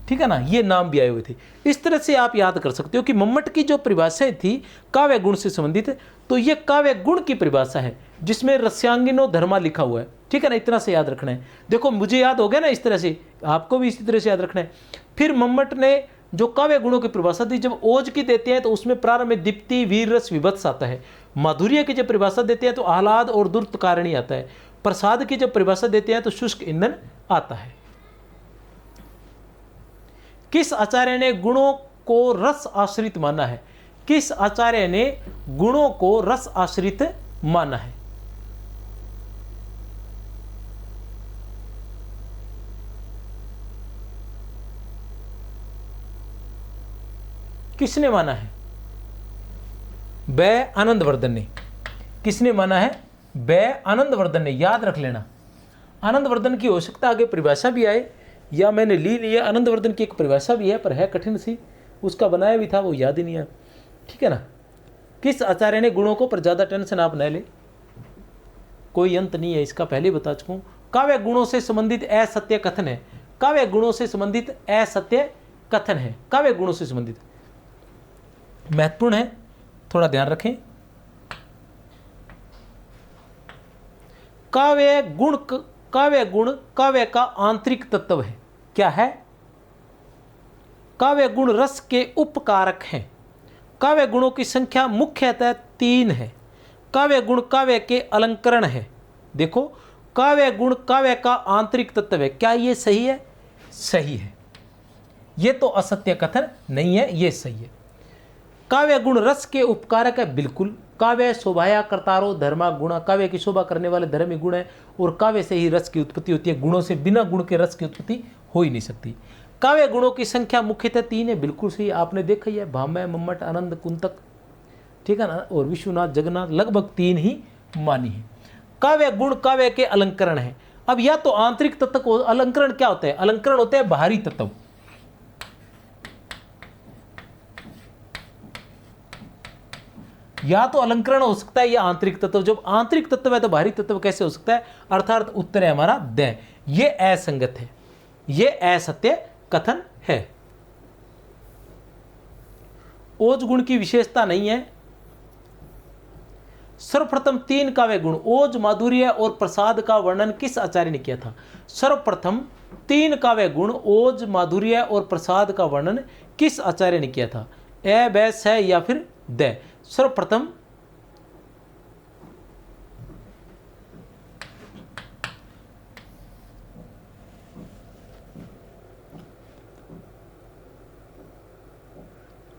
ठीक है ना, ये नाम भी आए हुए थे। इस तरह से आप याद कर सकते हो कि मम्मट की जो परिभाषाएं थी काव्य गुण से संबंधित, तो ये काव्य गुण की परिभाषा है जिसमें रस्यांगिनो धर्मा लिखा हुआ है। ठीक है ना, इतना से याद रखना है। देखो मुझे याद हो गया ना, इस तरह से आपको भी इसी तरह से याद रखना है। फिर मम्मट ने जो काव्य गुणों की परिभाषा दी, जब ओज की देते हैं तो उसमें प्रारंभ में दीप्ति, वीर रस, विभत्स आता है। माधुर्य की जब परिभाषा देते हैं तो आह्लाद और दुर्त कारणी आता है। प्रसाद की जब परिभाषा देते हैं तो शुष्क ईंधन आता है। किस आचार्य ने गुणों को रस आश्रित माना है? किस आचार्य ने गुणों को रस आश्रित माना है? किसने माना है? बै आनंदवर्धन ने। किसने माना है? बै आनंदवर्धन ने। याद रख लेना, आनंदवर्धन की हो सकता आगे परिभाषा भी आए, या मैंने ली नहीं है। आनंदवर्धन की एक परिभाषा भी है पर है कठिन सी, उसका बनाया भी था वो याद ही नहीं है। ठीक है ना। किस आचार्य ने गुणों को, पर ज़्यादा टेंशन आप न ले, कोई अंत नहीं है इसका, पहले बता चुका हूँ। काव्य गुणों से संबंधित असत्य कथन है। काव्य गुणों से संबंधित असत्य कथन है। काव्य गुणों से संबंधित महत्वपूर्ण है, थोड़ा ध्यान रखें। काव्य गुण काव्य का आंतरिक तत्व है। क्या है? काव्य गुण रस के उपकारक हैं। काव्य गुणों की संख्या मुख्यतः 3 है। काव्य गुण काव्य के अलंकरण है। देखो, काव्य गुण काव्य का आंतरिक तत्व है। क्या ये सही है? सही है। ये तो असत्य कथन नहीं है, ये सही है। काव्य गुण रस के उपकारक है, बिल्कुल। काव्य शोभाया कर्तारो धर्मा गुणा, काव्य की शोभा करने वाले धर्म ही गुण है, और काव्य से ही रस की उत्पत्ति होती है। गुणों से बिना गुण के रस की उत्पत्ति हो ही नहीं सकती। काव्य गुणों की संख्या मुख्यतः 3 है, बिल्कुल सही, आपने देखा ही है। भामय, मम्मट, आनंद, कुंतक, ठीक है ना, और विश्वनाथ, जगन्नाथ, लगभग 3 ही मानी है। काव्य गुण काव्य के अलंकरण है। अब या तो आंतरिक तत्व को, अलंकरण क्या होता है? अलंकरण होता है बाहरी तत्व। या तो अलंकरण हो सकता है या आंतरिक तत्व। जब आंतरिक तत्व है तो बाहरी तत्व कैसे हो सकता है? अर्थात उत्तर है हमारा द। ये असंगत है, ये असत्य कथन है। ओज गुण की विशेषता नहीं है। सर्वप्रथम 3 काव्य गुण ओज, माधुर्य और प्रसाद का वर्णन किस आचार्य ने किया था? सर्वप्रथम 3 काव्य गुण ओज, माधुर्य और प्रसाद का वर्णन किस आचार्य ने किया था? ए, बै, स या फिर द? सर्वप्रथम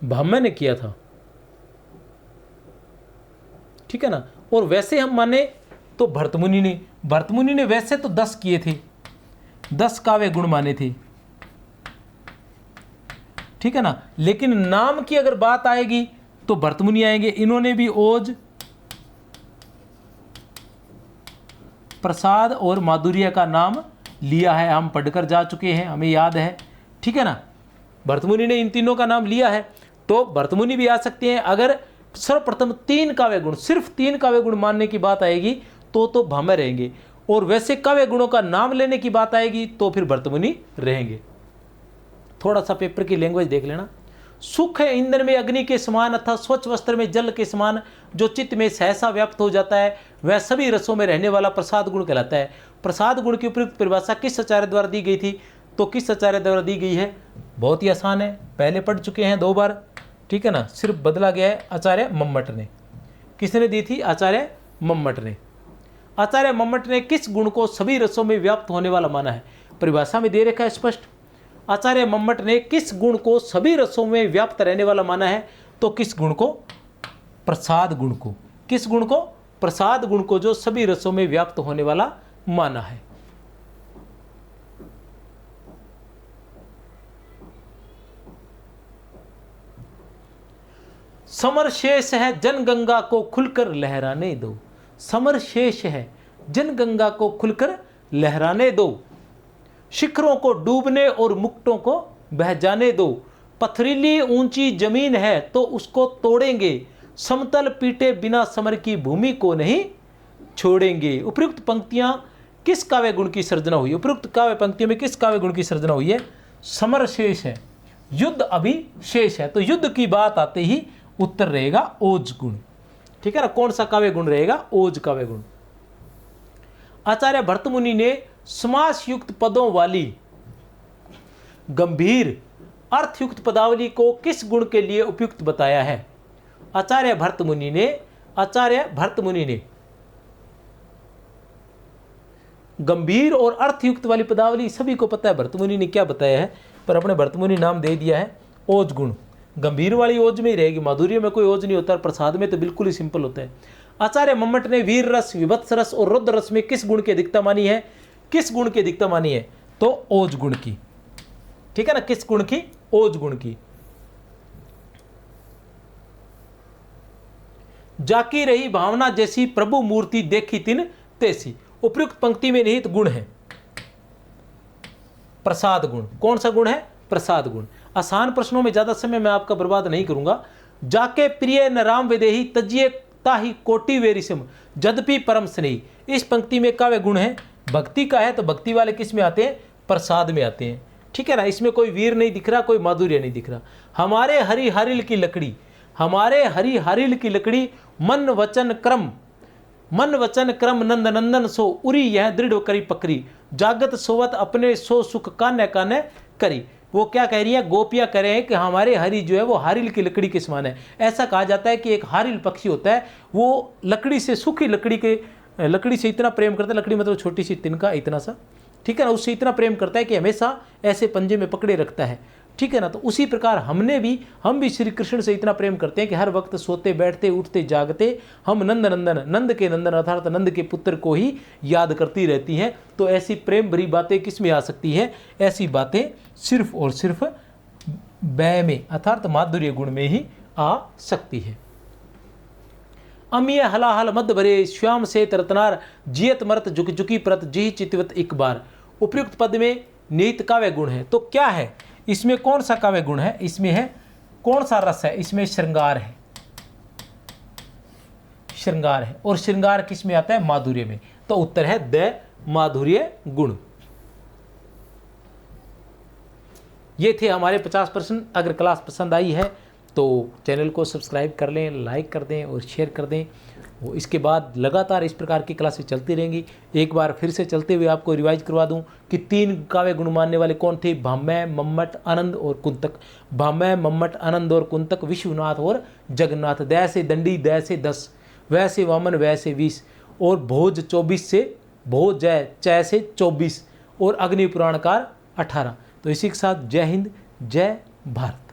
भाम्य ने किया था। ठीक है ना। और वैसे हम माने तो भरतमुनि ने वैसे तो 10 किए थे, 10 काव्य गुण माने थे। ठीक है ना। लेकिन नाम की अगर बात आएगी तो भरतमुनि आएंगे। इन्होंने भी ओज, प्रसाद और माधुर्य का नाम लिया है। हम पढ़कर जा चुके हैं, हमें याद है। ठीक है ना। भरतमुनि ने इन तीनों का नाम लिया है, तो भरतमुनि भी आ सकते हैं। अगर सर्वप्रथम 3 काव्य गुण, सिर्फ 3 काव्य गुण मानने की बात आएगी तो भाम्य रहेंगे, और वैसे काव्य गुणों का नाम लेने की बात आएगी तो फिर भरतमुनि रहेंगे। थोड़ा सा पेपर की लैंग्वेज देख लेना। सुख है ईंधन में अग्नि के समान, अथवा स्वच्छ वस्त्र में जल के समान, जो चित्त में सहसा व्याप्त हो जाता है, वह सभी रसों में रहने वाला प्रसाद गुण कहलाता है। प्रसाद गुण की उपयुक्त परिभाषा किस आचार्य द्वारा दी गई थी? तो किस आचार्य द्वारा दी गई है? बहुत ही आसान है, पहले पढ़ चुके हैं 2 बार। ठीक है ना। सिर्फ बदला गया है, आचार्य मम्मट ने। किसने दी थी? आचार्य मम्मट ने। आचार्य मम्मट ने किस गुण को सभी रसों में व्याप्त होने वाला माना है? परिभाषा में दे रखा है स्पष्ट। आचार्य मम्मट ने किस गुण को सभी रसों में व्याप्त रहने वाला माना है? तो किस गुण को? प्रसाद गुण को। किस गुण को? प्रसाद गुण को, जो सभी रसों में व्याप्त होने वाला माना है। समर शेष है जनगंगा को खुलकर लहराने दो। समर शेष है जनगंगा को खुलकर लहराने दो। शिखरों को डूबने और मुक्तों को बह जाने दो। पथरीली ऊंची जमीन है तो उसको तोड़ेंगे, समतल पीटे बिना समर की भूमि को नहीं छोड़ेंगे। उपयुक्त पंक्तियां किस काव्य गुण की सर्जना हुई? उपयुक्त काव्य पंक्तियों में किस काव्य गुण की सर्जना हुई है? समर शेष है, युद्ध अभी शेष है। तो युद्ध की बात आते ही उत्तर रहेगा ओज गुण। ठीक है ना, कौन सा काव्य गुण रहेगा? ओज काव्य गुण। आचार्य भर्तमुनि ने समास युक्त पदों वाली गंभीर अर्थयुक्त पदावली को किस गुण के लिए उपयुक्त बताया है? आचार्य भर्तमुनि ने गंभीर और अर्थयुक्त वाली पदावली, सभी को पता है भर्तमुनि ने क्या बताया है, पर अपने भर्तमुनि नाम दे दिया है ओज गुण। गंभीर वाली ओज में ही रहेगी, माधुर्य में कोई ओज नहीं होता, प्रसाद में तो बिल्कुल ही सिंपल होता है। आचार्य मम्मट ने वीर रस, विभत्स रस और रुद्र रस में किस गुण की अधिकता मानी है? किस गुण की अधिकता मानी है? तो ओज गुण की। ठीक है ना, किस गुण की? ओज गुण की। जाकी रही भावना जैसी प्रभु मूर्ति देखी तिन तैसी। उपयुक्त पंक्ति में निहित गुण है प्रसाद गुण। कौन सा गुण है? प्रसाद गुण। आसान प्रश्नों में ज्यादा समय मैं आपका बर्बाद नहीं करूंगा। जाके प्रिय न राम विदेही तजिए ताही कोटि वेरिसम जदपि परम स्नेही। इस पंक्ति में काव्य गुण है, भक्ति का है, तो भक्ति वाले किस में आते हैं? प्रसाद में आते हैं। ठीक है ना, इसमें कोई वीर नहीं दिख रहा, कोई माधुर्य नहीं दिख रहा। हमारे हरि हरिल की लकड़ी, हमारे हरि हरिल की लकड़ी मन वचन क्रम नंद नंदन सो उरी यह दृढ़ करी पकड़ी जागत सोवत अपने सो सुख कान्य कान्य करी। वो क्या कह रही है? गोपियां कह रहे हैं कि हमारे हरि जो है वो हारिल की लकड़ी के समान है। ऐसा कहा जाता है कि एक हारिल पक्षी होता है, वो लकड़ी से, सूखी लकड़ी से इतना प्रेम करता है, लकड़ी मतलब छोटी सी तिनका इतना सा, ठीक है ना, उससे इतना प्रेम करता है कि हमेशा ऐसे पंजे में पकड़े रखता है। ठीक है ना, तो उसी प्रकार हम भी श्री कृष्ण से इतना प्रेम करते हैं कि हर वक्त सोते बैठते उठते जागते हम नंद के नंदन अर्थात नंद के पुत्र को ही याद करती रहती हैं। तो ऐसी प्रेम भरी बातें किस में आ सकती हैं? ऐसी बातें सिर्फ और सिर्फ व्यय में अर्थात माधुर्य गुण में ही आ सकती है। अमीय हलाहल मद भरे श्याम से तरतनार जियत मरत झुक झुकी प्रत जी चितवत एक बार। उपयुक्त पद में निहित काव्य गुण है। तो क्या है इसमें? कौन सा काव्य गुण है? इसमें है कौन सा रस है? इसमें श्रृंगार है, श्रृंगार है। और श्रृंगार किस में आता है? माधुर्य में। तो उत्तर है द माधुर्य गुण। ये थे हमारे 50 प्रश्न। अगर क्लास पसंद आई है तो चैनल को सब्सक्राइब कर लें, लाइक कर दें और शेयर कर दें। वो इसके बाद लगातार इस प्रकार की क्लासेस चलती रहेंगी। एक बार फिर से चलते हुए आपको रिवाइज करवा दूं कि 3 काव्य गुण मानने वाले कौन थे? भाम्य, मम्मट, आनंद और कुंतक। भाम्य, मम्मट, आनंद और कुंतक विश्वनाथ और जगन्नाथ। दय से दंडी, दय से 10, वै से वामन, वै से 20 और भोज 24 से भोज जय, चय से 24 और अग्नि पुराणकार 18। तो इसी के साथ जय हिंद, जय भारत।